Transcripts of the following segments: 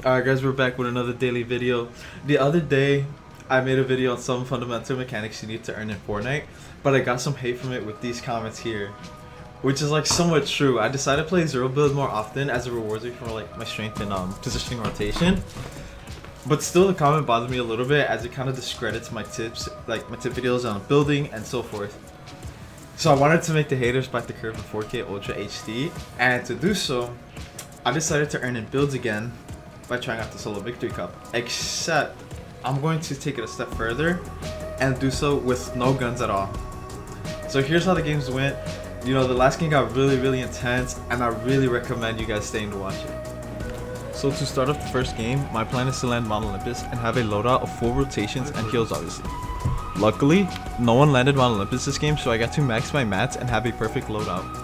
Alright guys, we're back with another daily video. The other day, I made a video on some fundamental mechanics you need to earn in Fortnite, but I got some hate from it with these comments here, which is like somewhat true. I decided to play zero build more often as it rewards me for like my strength and positioning rotation. But still the comment bothered me a little bit as it kind of discredits my tips, like my tip videos on building and so forth. So I wanted to make the haters bite the curve in 4K Ultra HD, and to do so, I decided to earn in builds again by trying out the solo victory cup, except I'm going to take it a step further and do so with no guns at all. So here's how the games went. You know, the last game got really intense, and I really recommend you guys staying to watch it. So to start off the first game, my plan is to land Mount Olympus and have a loadout of full rotations and heals obviously. Luckily, no one landed Mount Olympus this game, so I got to max my mats and have a perfect loadout.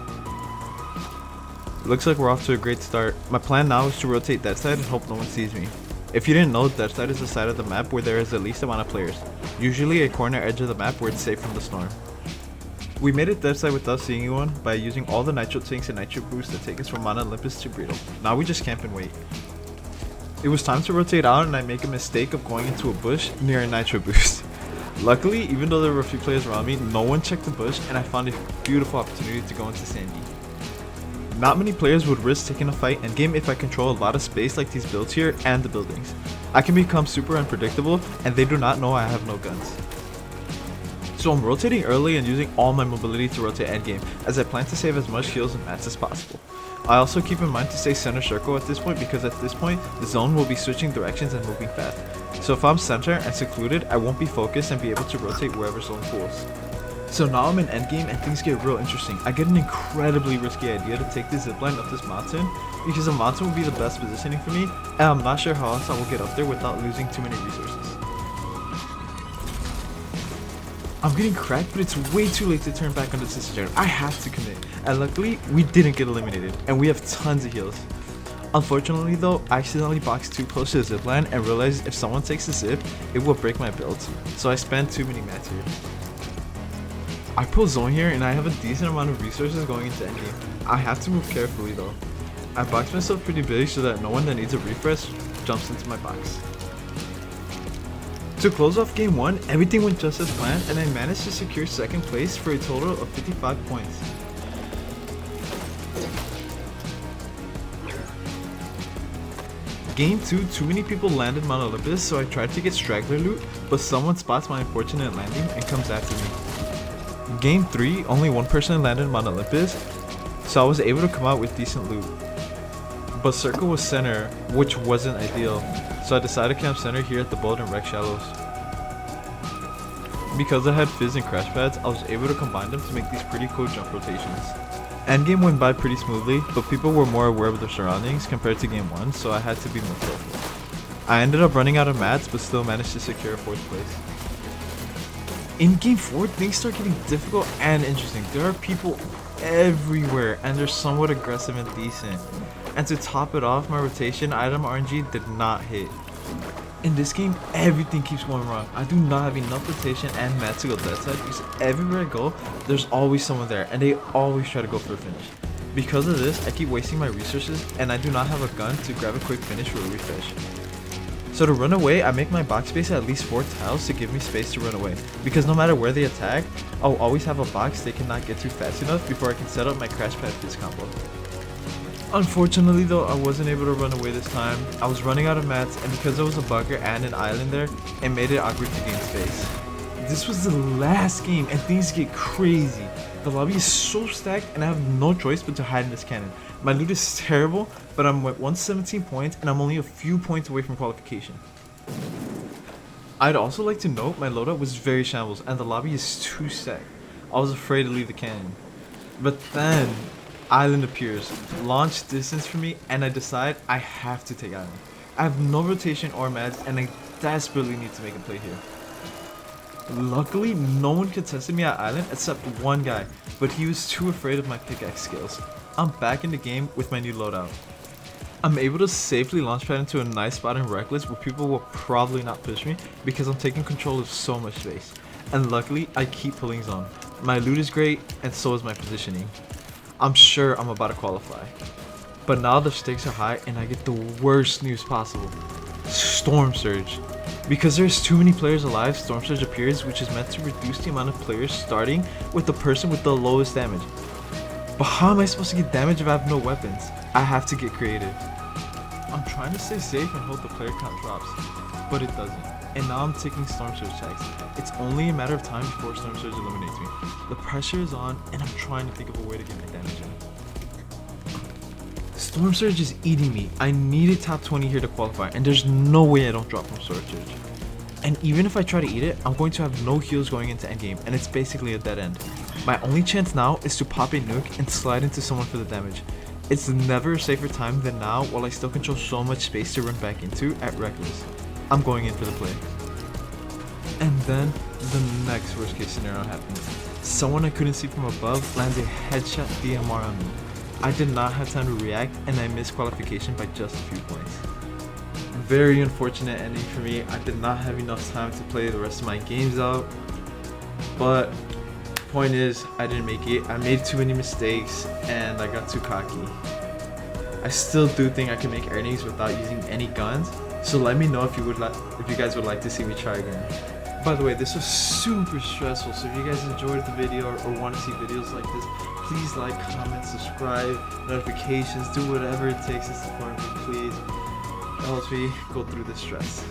Looks like we're off to a great start. My plan now is to rotate that side and hope no one sees me. If you didn't know, that side is the side of the map where there is the least amount of players, usually a corner edge of the map where it's safe from the storm. We made it that side without seeing anyone by using all the nitro tanks and nitro boosts that take us from Mount Olympus to Brito. Now we just camp and wait. It was time to rotate out, and I make a mistake of going into a bush near a nitro boost. Luckily, even though there were a few players around me, no one checked the bush, and I found a beautiful opportunity to go into Sandy. Not many players would risk taking a fight endgame if I control a lot of space like these builds here and the buildings. I can become super unpredictable, and they do not know I have no guns. So I'm rotating early and using all my mobility to rotate endgame, as I plan to save as much heals and mats as possible. I also keep in mind to stay center circle at this point, because at this point the zone will be switching directions and moving fast. So if I'm center and secluded, I won't be focused and be able to rotate wherever zone pulls. So now I'm in endgame and things get real interesting. I get an incredibly risky idea to take the zipline up this mountain, because the mountain will be the best positioning for me, and I'm not sure how else I will get up there without losing too many resources. I'm getting cracked, but it's way too late to turn back on the decision. I have to commit, and luckily we didn't get eliminated, and we have tons of heals. Unfortunately though, I accidentally boxed too close to the zipline and realized if someone takes the zip, it will break my build, so I spent too many mats here. I pull zone here and I have a decent amount of resources going into endgame. I have to move carefully though. I box myself pretty big so that no one that needs a refresh jumps into my box. To close off game 1, everything went just as planned, and I managed to secure second place for a total of 55 points. Game 2, too many people landed Mount Olympus, so I tried to get straggler loot, but someone spots my unfortunate landing and comes after me. Game 3, only one person landed Mount Olympus, so I was able to come out with decent loot. But circle was center, which wasn't ideal, so I decided to camp center here at the bold and wreck shallows. Because I had fizz and crash pads, I was able to combine them to make these pretty cool jump rotations. Endgame went by pretty smoothly, but people were more aware of their surroundings compared to game 1, so I had to be more careful. I ended up running out of mats, but still managed to secure 4th place. In game 4, things start getting difficult and interesting. There are people everywhere, and they're somewhat aggressive and decent. And to top it off, my rotation item RNG did not hit. In this game, everything keeps going wrong. I do not have enough rotation and mats to go that side, because everywhere I go, there's always someone there, and they always try to go for a finish. Because of this, I keep wasting my resources, and I do not have a gun to grab a quick finish for a refresh. So to run away, I make my box space at least 4 tiles to give me space to run away, because no matter where they attack, I'll always have a box they cannot get to fast enough before I can set up my crash pad fizz combo. Unfortunately though, I wasn't able to run away this time. I was running out of mats, and because there was a bunker and an island there, it made it awkward to gain space. This was the last game and things get crazy. The lobby is so stacked and I have no choice but to hide in this cannon. My loot is terrible, but I'm at 117 points and I'm only a few points away from qualification. I'd also like to note my loadout was very shambles and the lobby is too stacked. I was afraid to leave the cannon. But then, island appears, launch distance for me, and I decide I have to take island. I have no rotation or mats, and I desperately need to make a play here. Luckily, no one contested me at island except one guy, but he was too afraid of my pickaxe skills. I'm back in the game with my new loadout. I'm able to safely launchpad into a nice spot in Reckless where people will probably not push me because I'm taking control of so much space. And luckily, I keep pulling zone. My loot is great, and so is my positioning. I'm sure I'm about to qualify. But now the stakes are high and I get the worst news possible. Storm Surge. Because there's too many players alive, Storm Surge appears, which is meant to reduce the amount of players starting with the person with the lowest damage. But how am I supposed to get damage if I have no weapons? I have to get creative. I'm trying to stay safe and hope the player count drops, but it doesn't. And now I'm taking Storm Surge checks. It's only a matter of time before Storm Surge eliminates me. The pressure is on and I'm trying to think of a way to get my damage in. Storm Surge is eating me. I need a top 20 here to qualify, and there's no way I don't drop from Storm Surge. And even if I try to eat it, I'm going to have no heals going into endgame, and it's basically a dead end. My only chance now is to pop a nuke and slide into someone for the damage. It's never a safer time than now while I still control so much space to run back into at Reckless. I'm going in for the play. And then the next worst case scenario happened. Someone I couldn't see from above lands a headshot DMR on me. I did not have time to react and I missed qualification by just a few points. Very unfortunate ending for me. I did not have enough time to play the rest of my games out. But point is, I didn't make it. I made too many mistakes and I got too cocky. I still do think I can make earnings without using any guns. So let me know if you guys would like to see me try again. By the way, this was super stressful, so if you guys enjoyed the video or want to see videos like this, please like, comment, subscribe, notifications, do whatever it takes to support me, please. It helps me go through this stress.